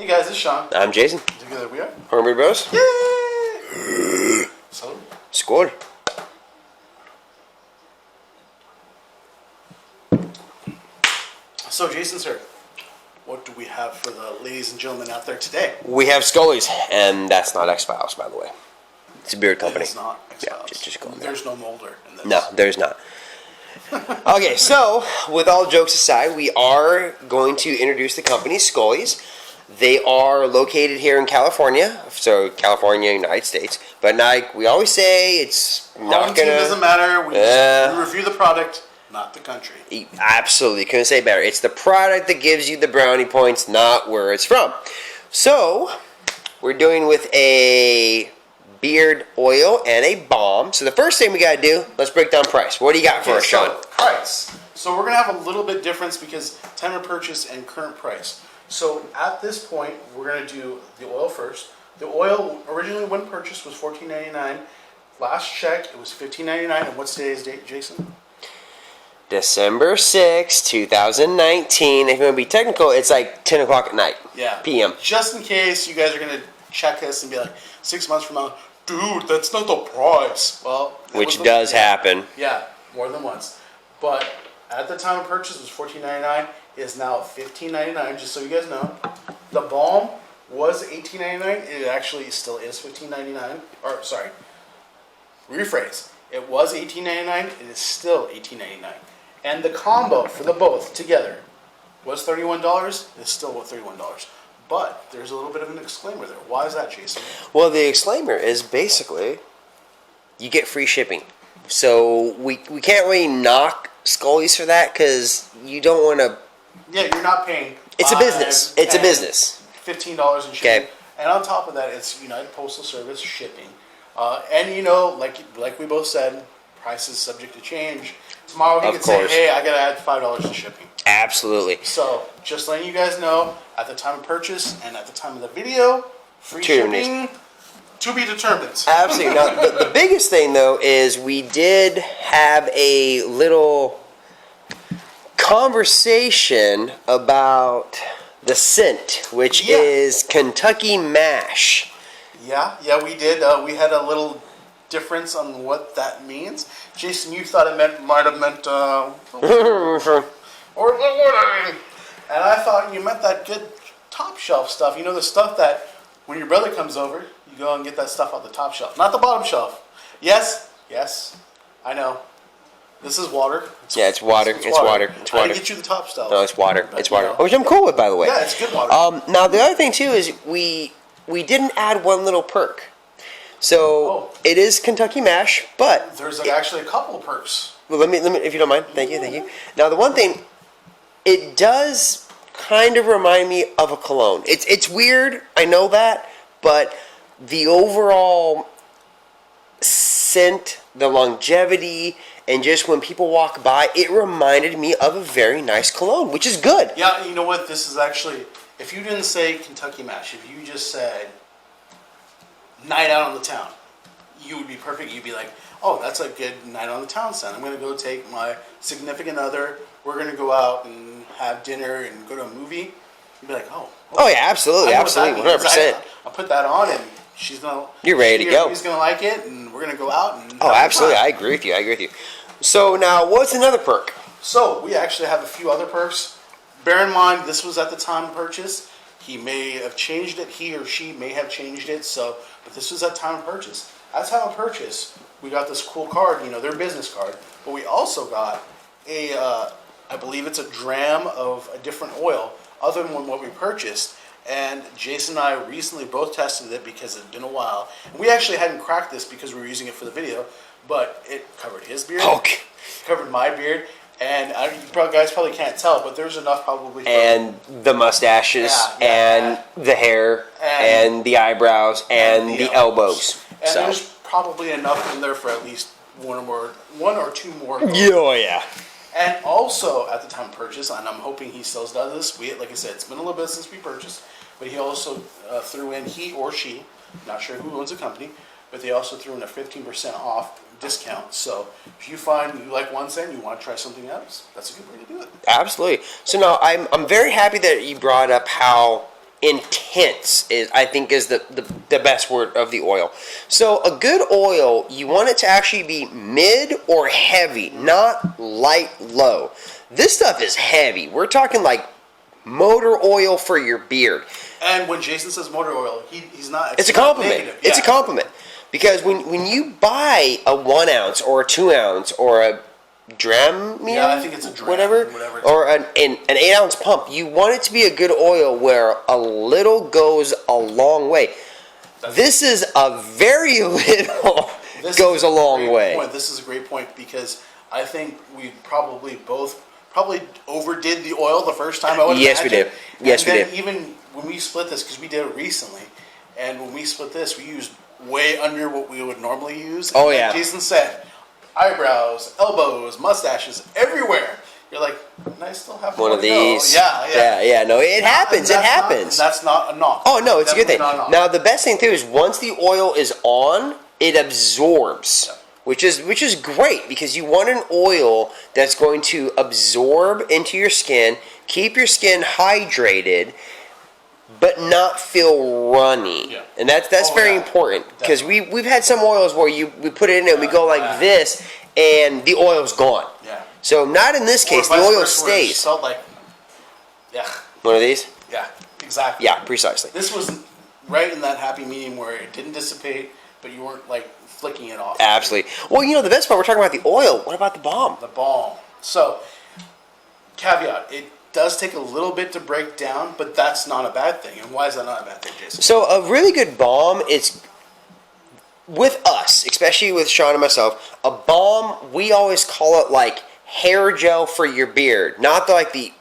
Hey guys, it's Sean. I'm Jason. Together we are Homebrew Bros. Yay! So, Skully. Jason, sir, what do we have for the ladies and gentlemen out there today? We have Skully's, and that's not X-Files, by the way. It's a beer company. It's not X-Files. Yeah, just go There's no Mulder in this. No, there's not. Okay, so with all jokes aside, we are going to introduce the company, Skully's. They are located here in California, so California, United States. But like we always say, it's not Team gonna. doesn't matter. We review the product, not the country. Absolutely, couldn't say better. It's the product that gives you the brownie points, not where it's from. So we're doing with a beard oil and a balm. So the first thing we gotta do, let's break down price. What do you got for us, Sean? Price. So we're gonna have a little bit difference because time of purchase and current price. So at this point, we're going to do the oil first. The oil originally when purchased was $14.99. Last check, it was $15.99. And what's today's date, Jason? December 6, 2019. If you want to be technical, it's like 10 o'clock at night. Yeah. PM. Just in case you guys are going to check us and be like, 6 months from now, dude, that's not the price. Well, which does happen. Yeah, more than once. But at the time of purchase, it was $14.99. Is now $15.99, just so you guys know. The balm was $18.99. It actually still is $15.99. Or, sorry, rephrase. It was $18.99. It is still $18.99. And the combo for the both together was $31. It's still $31. But there's a little bit of an exclaimer there. Why is that, Jason? Well, the exclaimer is basically you get free shipping. So we can't really knock Skully's for that because you don't want to. Yeah, you're not paying. It's a business. It's a business. $15 in shipping. Okay. And on top of that, it's United Postal Service shipping. And like we both said, price is subject to change. Tomorrow he could say, hey, I got to add $5 to shipping. Absolutely. So just letting you guys know, at the time of purchase and at the time of the video, free shipping to be determined. Absolutely. Now, the biggest thing, though, is we did have a little conversation about the scent, which is Kentucky Mash. Yeah, we did. We had a little difference on what that means. Jason, you thought it might have meant or and I thought you meant that good top shelf stuff. You know, the stuff that when your brother comes over, you go and get that stuff off the top shelf, not the bottom shelf. Yes, I know. This is water. It's water. It's water. I didn't get you the top shelf. No, it's water. It's water. Which I'm cool with, by the way. Yeah, it's good water. Now the other thing too is we didn't add one little perk. So it is Kentucky Mash, but there's actually a couple of perks. Well, let me if you don't mind. Thank you. Now the one thing, it does kind of remind me of a cologne. It's weird, I know that, but the overall scent, the longevity, and just when people walk by, it reminded me of a very nice cologne, which is good. Yeah, you know what? This is actually, if you didn't say Kentucky Mash, if you just said night out on the town, you would be perfect. You'd be like, oh, that's a good night on the town scent. I'm going to go take my significant other. We're going to go out and have dinner and go to a movie. You'd be like, oh yeah, absolutely, 100%. I'll put that on and she's going to... You're ready to go. She's going to like it and we're going to go out and... Oh, absolutely. I agree with you. So now, what's another perk? So we actually have a few other perks. Bear in mind, this was at the time of purchase. He may have changed it. He or she may have changed it. But this was at time of purchase. At time of purchase, we got this cool card, their business card. But we also got I believe it's a dram of a different oil other than what we purchased. And Jason and I recently both tested it because it had been a while. And we actually hadn't cracked this because we were using it for the video. But it covered his beard. Okay. Covered my beard. And you guys probably can't tell, but there's enough probably. And the mustaches, and the hair, and the eyebrows, and the elbows. And there's probably enough in there for at least one or two more. Oh, yeah. And also, at the time of purchase, and I'm hoping he still does this, like I said, it's been a little bit since we purchased, but he also threw in, he or she, not sure who owns the company, but they also threw in a 15% off discount. So if you find you like one scent, you want to try something else, that's a good way to do it. Absolutely. So now I'm very happy that you brought up how intense is I think is the best word of the oil. So a good oil, you want it to actually be mid or heavy, not light low. This stuff is heavy. We're talking like motor oil for your beard. And when Jason says motor oil, he's not. It's a compliment. It's a compliment. Because when you buy a 1 ounce or a 2 ounce or a dram, I think it's a dram, whatever or an 8 ounce pump, you want it to be a good oil where a little goes a long way. This is a very little goes a long way. This is a great point because I think we probably overdid the oil the first time. Yes, we did. Yes, we did. Even when we split this, because we did it recently, and when we split this, we used way under what we would normally use. Oh, and yeah. Jason said, eyebrows, elbows, mustaches, everywhere. You're like, and I still have one of these. Yeah. No, it happens. It happens. That's not a knock. Oh no, it's a good thing. Not Now the best thing too is once the oil is on, it absorbs. Yeah. Which is great because you want an oil that's going to absorb into your skin, keep your skin hydrated, but not feel runny. Yeah. And that's very important because we've had some oils where we put it in and we go like this and the oil's gone. Yeah. So not in this case. The oil stays. It felt like, one of these. Yeah, exactly. Yeah, precisely. This was right in that happy medium where it didn't dissipate, but you weren't like flicking it off. Absolutely. Well, the best part, we're talking about the oil. What about the balm? The balm. So, caveat, it does take a little bit to break down, but that's not a bad thing. And why is that not a bad thing, Jason? So, a really good balm, it's, with us, especially with Sean and myself, a balm, we always call it like hair gel for your beard. Not like the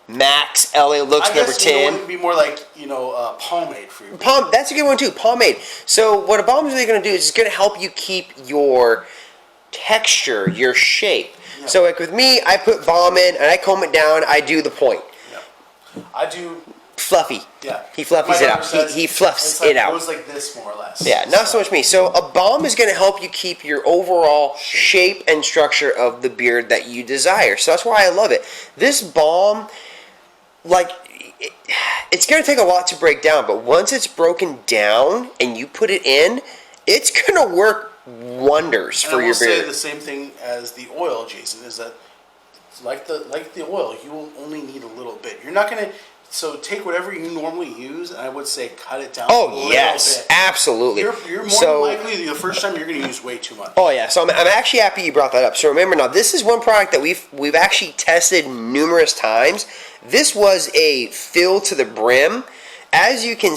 Max LA Looks I number guess, 10. It would be more like, pomade for your beard. That's a good one too, pomade. So what a balm is really going to do is it's going to help you keep your texture, your shape. Yeah. So like with me, I put balm in and I comb it down, I do the point. Yeah. I do... Fluffy. Yeah. He fluffies it out. He fluffs it out. It goes like this, more or less. Yeah, not so much me. So a balm is going to help you keep your overall shape and structure of the beard that you desire. So that's why I love it. This balm, it's going to take a lot to break down, but once it's broken down and you put it in, it's going to work wonders for your beard. I will say the same thing as the oil, Jason, is that like the oil, you will only need a little bit. You're not going to... So take whatever you normally use, and I would say cut it down a little bit. Absolutely. You're more likely the first time you're going to use way too much. Oh yeah, so I'm actually happy you brought that up. So remember now, this is one product that we've actually tested numerous times. This was a fill to the brim. As you can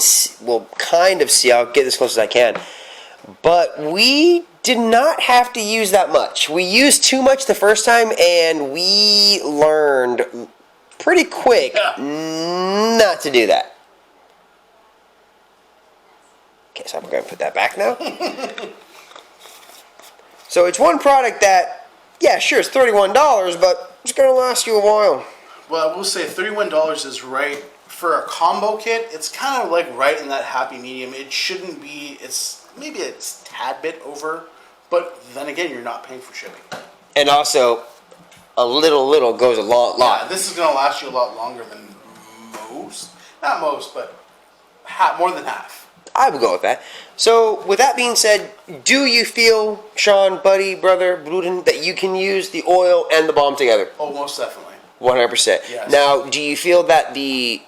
kind of see, I'll get as close as I can. But we did not have to use that much. We used too much the first time, and we learned pretty quick not to do that. Okay, so I'm going to put that back now. So it's one product that, yeah, sure, it's $31, but it's going to last you a while. Well, I will say $31 is right. For a combo kit, it's kind of like right in that happy medium. It shouldn't be, maybe it's a tad bit over, but then again, you're not paying for shipping. And also, a little goes a lot. Yeah, this is going to last you a lot longer than most. Not most, but more than half. I would go with that. So, with that being said, do you feel, Sean, buddy, brother, Bruden, that you can use the oil and the balm together? Oh, most definitely. 100%. Yes. Now, do you feel that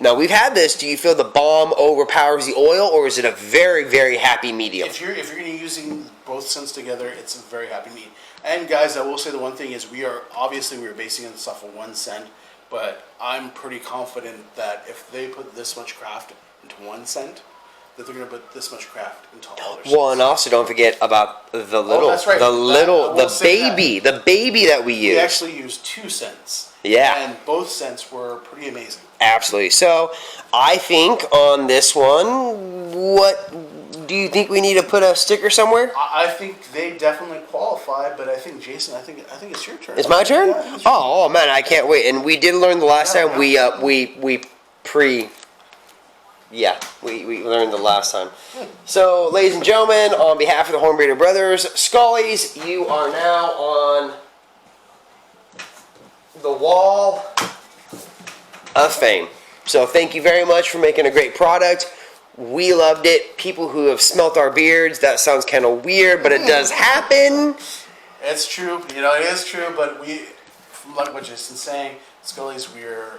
now we've had this, do you feel the balm overpowers the oil, or is it a very, very happy medium? If you're going to be using both scents together, it's a very happy medium. And guys, I will say the one thing is we are basing this off of 1 scent, but I'm pretty confident that if they put this much craft into 1 scent, that they're going to put this much craft into all their scents. Well, and also don't forget about the little, that's right. the baby that we use. We actually used 2 scents. Yeah. And both scents were pretty amazing. Absolutely. So, I think on this one, what do you think we need to put a sticker somewhere? I think they definitely qualify, but I think Jason, I think it's your turn. It's my turn? Yeah, it's oh man, I can't wait. And we did learn the last time we learned the last time. So, ladies and gentlemen, on behalf of the Hornbrader Brothers, Skullies, you are now on the wall of fame. So thank you very much for making a great product. We loved it. People who have smelt our beards, that sounds kind of weird, but it does happen. It's true. You know, it is true, but we, like what Jason's saying, Skully's, we're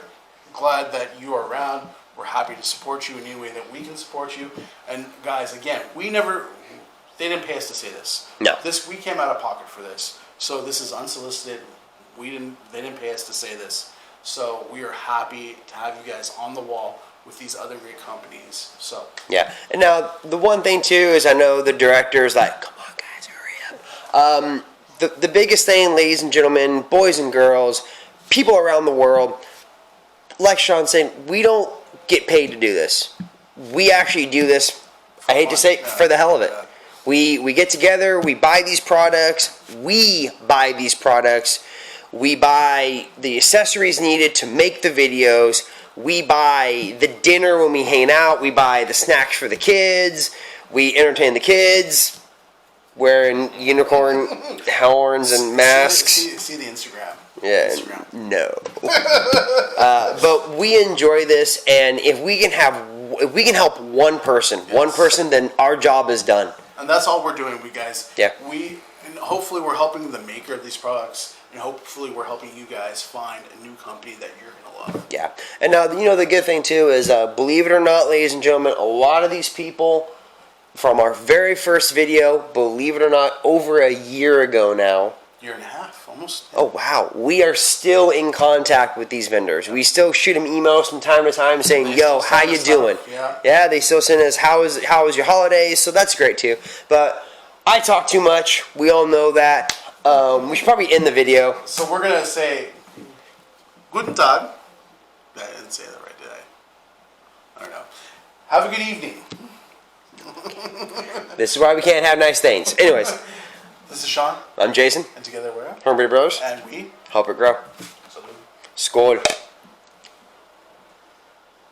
glad that you are around. We're happy to support you in any way that we can support you. And guys, again, they didn't pay us to say this. No. We came out of pocket for this. So this is unsolicited. They didn't pay us to say this. So we are happy to have you guys on the wall with these other great companies. So yeah. And now the one thing too is I know the director's like, come on guys, hurry up. The biggest thing, ladies and gentlemen, boys and girls, people around the world, like Sean said, we don't get paid to do this. We actually do this, I hate to say, for the hell of it. We get together, we buy these products, we buy the accessories needed to make the videos, we buy the dinner when we hang out, we buy the snacks for the kids, we entertain the kids, wearing unicorn horns and masks. See the Instagram. Yeah, Instagram. No. But we enjoy this, and if we can help one person, then our job is done. And that's all we're doing, guys. Yeah. And hopefully we're helping the maker of these products, and hopefully we're helping you guys find a new company that you're gonna love. Yeah. And now, the good thing too is, believe it or not, ladies and gentlemen, a lot of these people from our very first video, believe it or not, over a year ago now. Year and a half, almost. Oh wow, we are still in contact with these vendors. We still shoot them emails from time to time saying, "Yo, how you doing?" Yeah, they still send us, "How was your holidays?" So that's great too. But I talk too much. We all know that. We should probably end the video. So we're gonna say, "Guten Tag." I didn't say that right, did I? I don't know. Have a good evening. This is why we can't have nice things. Anyways, this is Sean. I'm Jason. And together we're Hornby Bros. And we Help it grow. Salute. Skully.